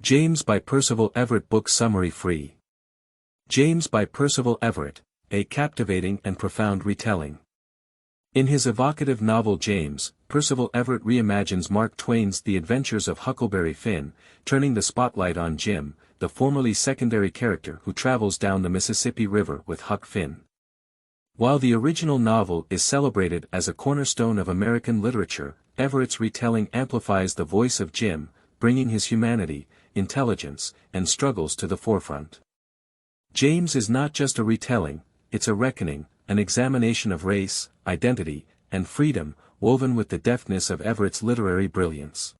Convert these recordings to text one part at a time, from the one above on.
James by Percival Everett. Book summary free. James by Percival Everett, a captivating and profound retelling. In his evocative novel James, Percival Everett reimagines Mark Twain's The Adventures of Huckleberry Finn, turning the spotlight on Jim, the formerly secondary character who travels down the Mississippi River with Huck Finn. While the original novel is celebrated as a cornerstone of American literature, Everett's retelling amplifies the voice of Jim, bringing his humanity, intelligence, and struggles to the forefront. James is not just a retelling, it's a reckoning, an examination of race, identity, and freedom, woven with the deftness of Everett's literary brilliance.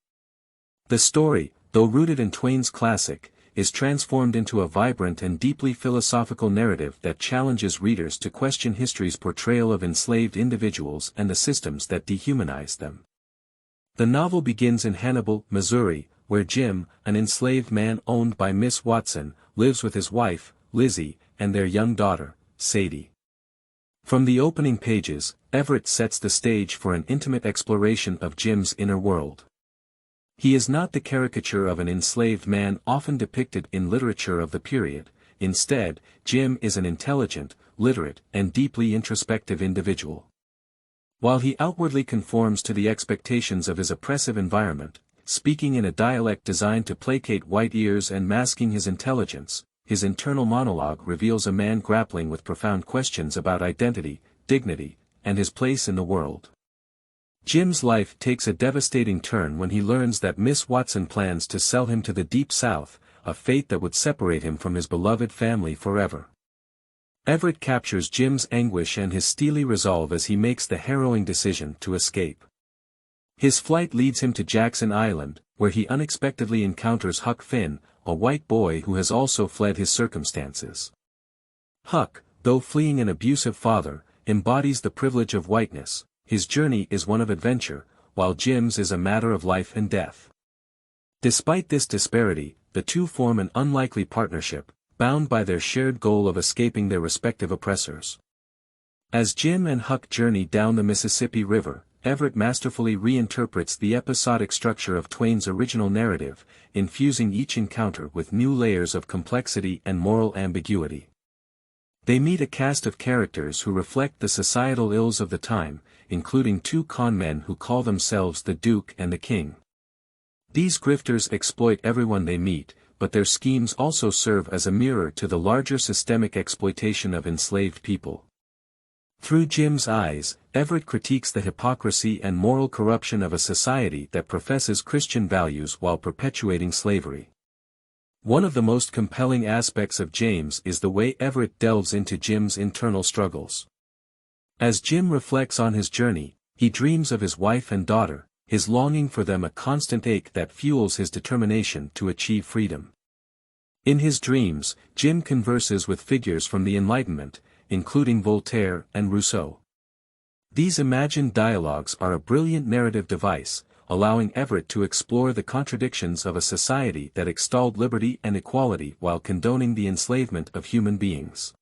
The story, though rooted in Twain's classic, is transformed into a vibrant and deeply philosophical narrative that challenges readers to question history's portrayal of enslaved individuals and the systems that dehumanize them. The novel begins in Hannibal, Missouri, where Jim, an enslaved man owned by Miss Watson, lives with his wife, Lizzie, and their young daughter, Sadie. From the opening pages, Everett sets the stage for an intimate exploration of Jim's inner world. He is not the caricature of an enslaved man often depicted in literature of the period. Instead, Jim is an intelligent, literate, and deeply introspective individual. While he outwardly conforms to the expectations of his oppressive environment, speaking in a dialect designed to placate white ears and masking his intelligence, his internal monologue reveals a man grappling with profound questions about identity, dignity, and his place in the world. Jim's life takes a devastating turn when he learns that Miss Watson plans to sell him to the Deep South, a fate that would separate him from his beloved family forever. Everett captures Jim's anguish and his steely resolve as he makes the harrowing decision to escape. His flight leads him to Jackson Island, where he unexpectedly encounters Huck Finn, a white boy who has also fled his circumstances. Huck, though fleeing an abusive father, embodies the privilege of whiteness. His journey is one of adventure, while Jim's is a matter of life and death. Despite this disparity, the two form an unlikely partnership, bound by their shared goal of escaping their respective oppressors. As Jim and Huck journey down the Mississippi River, Everett masterfully reinterprets the episodic structure of Twain's original narrative, infusing each encounter with new layers of complexity and moral ambiguity. They meet a cast of characters who reflect the societal ills of the time, including two con men who call themselves the Duke and the King. These grifters exploit everyone they meet, but their schemes also serve as a mirror to the larger systemic exploitation of enslaved people. Through Jim's eyes, Everett critiques the hypocrisy and moral corruption of a society that professes Christian values while perpetuating slavery. One of the most compelling aspects of James is the way Everett delves into Jim's internal struggles. As Jim reflects on his journey, he dreams of his wife and daughter, his longing for them a constant ache that fuels his determination to achieve freedom. In his dreams, Jim converses with figures from the Enlightenment, including Voltaire and Rousseau. These imagined dialogues are a brilliant narrative device, allowing Everett to explore the contradictions of a society that extolled liberty and equality while condoning the enslavement of human beings.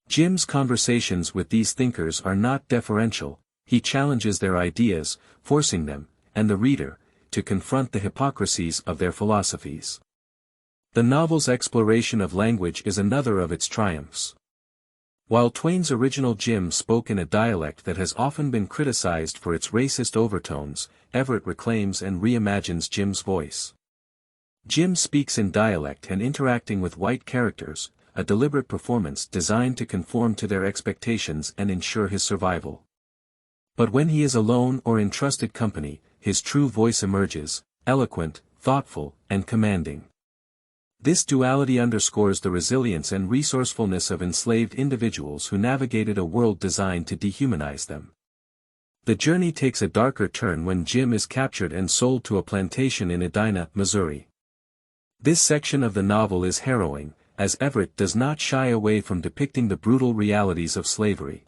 Jim's conversations with these thinkers are not deferential, he challenges their ideas, forcing them, and the reader, to confront the hypocrisies of their philosophies. The novel's exploration of language is another of its triumphs. While Twain's original Jim spoke in a dialect that has often been criticized for its racist overtones, Everett reclaims and reimagines Jim's voice. Jim speaks in dialect and interacting with white characters, a deliberate performance designed to conform to their expectations and ensure his survival. But when he is alone or in trusted company, his true voice emerges, eloquent, thoughtful, and commanding. This duality underscores the resilience and resourcefulness of enslaved individuals who navigated a world designed to dehumanize them. The journey takes a darker turn when Jim is captured and sold to a plantation in Edina, Missouri. This section of the novel is harrowing, as Everett does not shy away from depicting the brutal realities of slavery.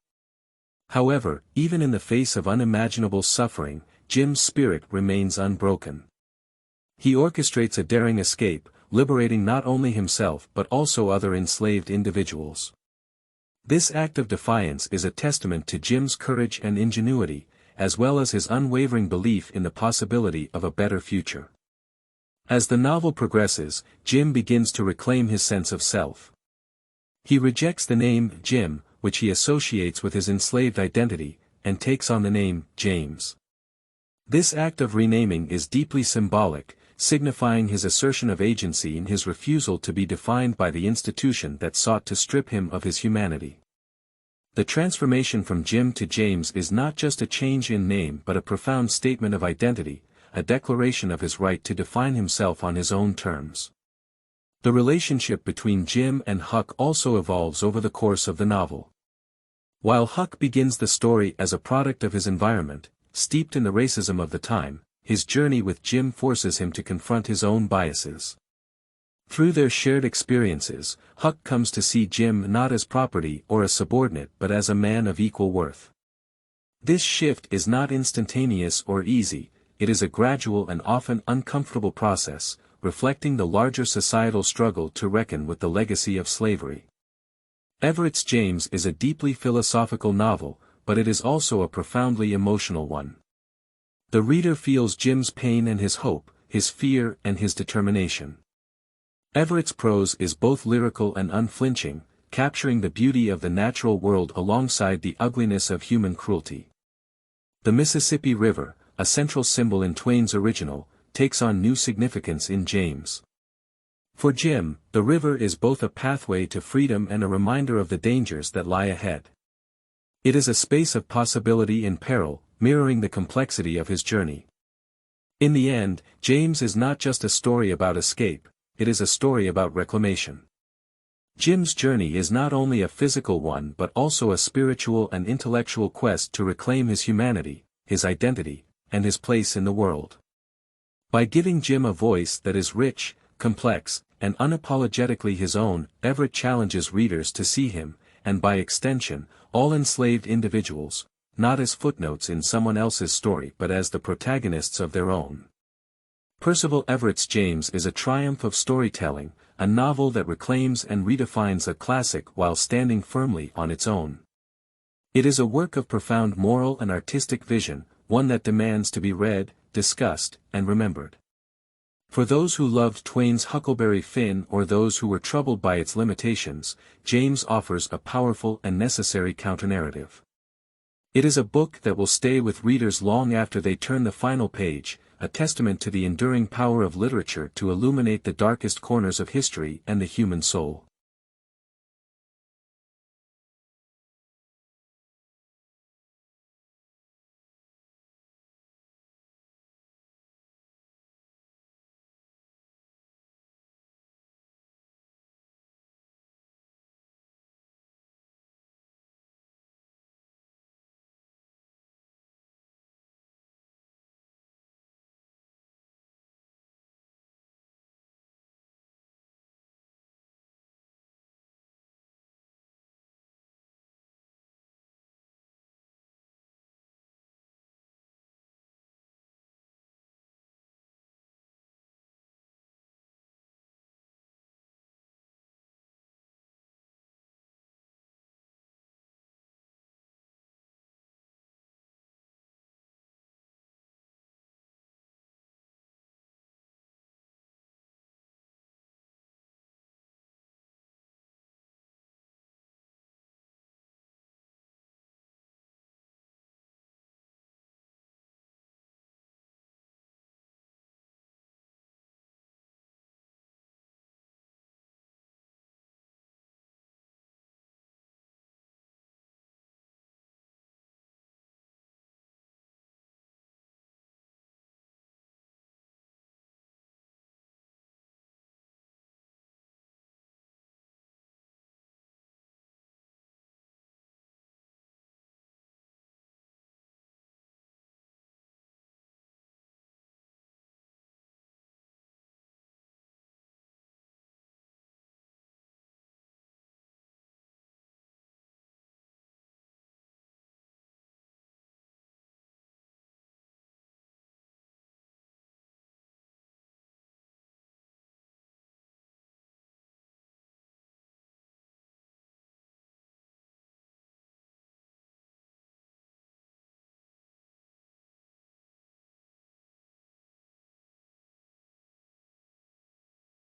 However, even in the face of unimaginable suffering, Jim's spirit remains unbroken. He orchestrates a daring escape, liberating not only himself but also other enslaved individuals. This act of defiance is a testament to Jim's courage and ingenuity, as well as his unwavering belief in the possibility of a better future. As the novel progresses, Jim begins to reclaim his sense of self. He rejects the name Jim, which he associates with his enslaved identity, and takes on the name James. This act of renaming is deeply symbolic, signifying his assertion of agency in his refusal to be defined by the institution that sought to strip him of his humanity. The transformation from Jim to James is not just a change in name but a profound statement of identity, a declaration of his right to define himself on his own terms. The relationship between Jim and Huck also evolves over the course of the novel. While Huck begins the story as a product of his environment, steeped in the racism of the time, his journey with Jim forces him to confront his own biases. Through their shared experiences, Huck comes to see Jim not as property or a subordinate but as a man of equal worth. This shift is not instantaneous or easy, it is a gradual and often uncomfortable process, reflecting the larger societal struggle to reckon with the legacy of slavery. Everett's James is a deeply philosophical novel, but it is also a profoundly emotional one. The reader feels Jim's pain and his hope, his fear and his determination. Everett's prose is both lyrical and unflinching, capturing the beauty of the natural world alongside the ugliness of human cruelty. The Mississippi River, a central symbol in Twain's original, takes on new significance in James. For Jim, the river is both a pathway to freedom and a reminder of the dangers that lie ahead. It is a space of possibility and peril, mirroring the complexity of his journey. In the end, James is not just a story about escape, it is a story about reclamation. Jim's journey is not only a physical one but also a spiritual and intellectual quest to reclaim his humanity, his identity, and his place in the world. By giving Jim a voice that is rich, complex, and unapologetically his own, Everett challenges readers to see him, and by extension, all enslaved individuals, not as footnotes in someone else's story but as the protagonists of their own. Percival Everett's James is a triumph of storytelling, a novel that reclaims and redefines a classic while standing firmly on its own. It is a work of profound moral and artistic vision, one that demands to be read, discussed, and remembered. For those who loved Twain's Huckleberry Finn or those who were troubled by its limitations, James offers a powerful and necessary counternarrative. It is a book that will stay with readers long after they turn the final page, a testament to the enduring power of literature to illuminate the darkest corners of history and the human soul.